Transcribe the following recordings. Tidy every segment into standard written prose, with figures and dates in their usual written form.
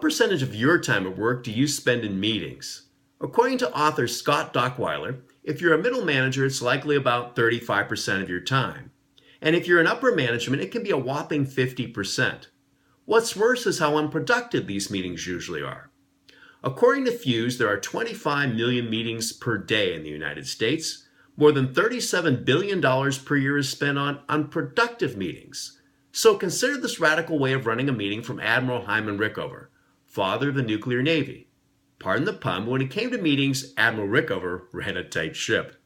What percentage of your time at work do you spend in meetings? According to author Scott Dockweiler, if you're a middle manager, it's likely about 35% of your time. And if you're in upper management, it can be a whopping 50%. What's worse is how unproductive these meetings usually are. According to Fuse, there are 25 million meetings per day in the United States. More than $37 billion per year is spent on unproductive meetings. So consider this radical way of running a meeting from Admiral Rickover, father of the nuclear navy. Pardon the pun, but when it came to meetings, Admiral Rickover ran a tight ship.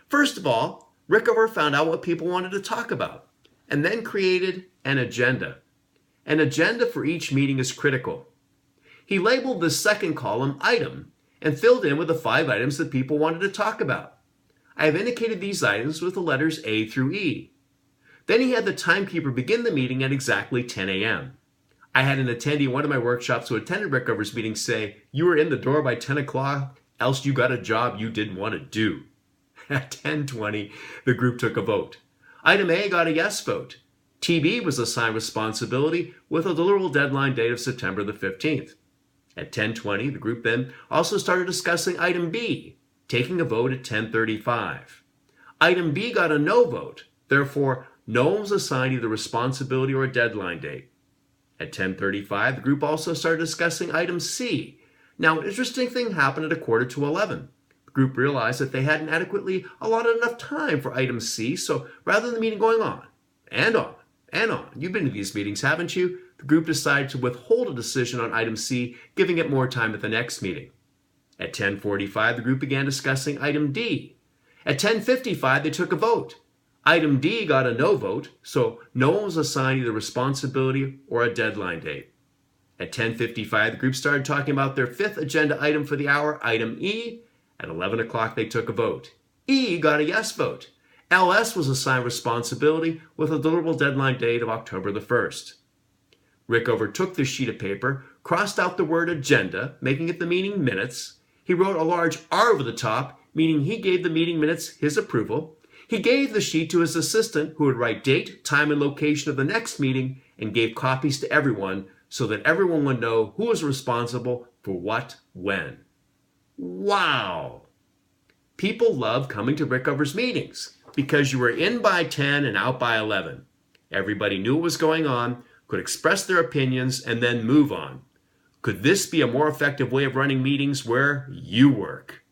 First of all, Rickover found out what people wanted to talk about, and then created an agenda. An agenda for each meeting is critical. He labeled the second column item and filled in with the 5 items that people wanted to talk about. I have indicated these items with the letters A through E. Then he had the timekeeper begin the meeting at exactly 10 a.m. I had an attendee in one of my workshops who attended Rickover's meeting say, "You were in the door by 10 o'clock, else you got a job you didn't want to do." At 10:20, the group took a vote. Item A got a yes vote. TB was assigned responsibility with a deliverable deadline date of September the 15th. At 10:20, the group then also started discussing item B, taking a vote at 10:35. Item B got a no vote. Therefore, no one was assigned either responsibility or a deadline date. At 10:35, the group also started discussing item C. Now, an interesting thing happened at 11:15. The group realized that they hadn't adequately allotted enough time for item C, so rather than the meeting going on, and on, and on, you've been to these meetings, haven't you? The group decided to withhold a decision on item C, giving it more time at the next meeting. At 10:45, the group began discussing item D. At 10:55, they took a vote. Item D got a no vote, so no one was assigned either responsibility or a deadline date. At 10:55, the group started talking about their 5th agenda item for the hour, item E. At 11 o'clock, they took a vote. E got a yes vote. LS was assigned responsibility with a deliverable deadline date of October the 1st. Rickover took this sheet of paper, crossed out the word agenda, making it the meeting minutes. He wrote a large R over the top, meaning he gave the meeting minutes his approval. He gave the sheet to his assistant, who would write date, time, and location of the next meeting, and gave copies to everyone so that everyone would know who was responsible for what when. Wow! People love coming to Rickover's meetings because you were in by 10 and out by 11. Everybody knew what was going on, could express their opinions, and then move on. Could this be a more effective way of running meetings where you work?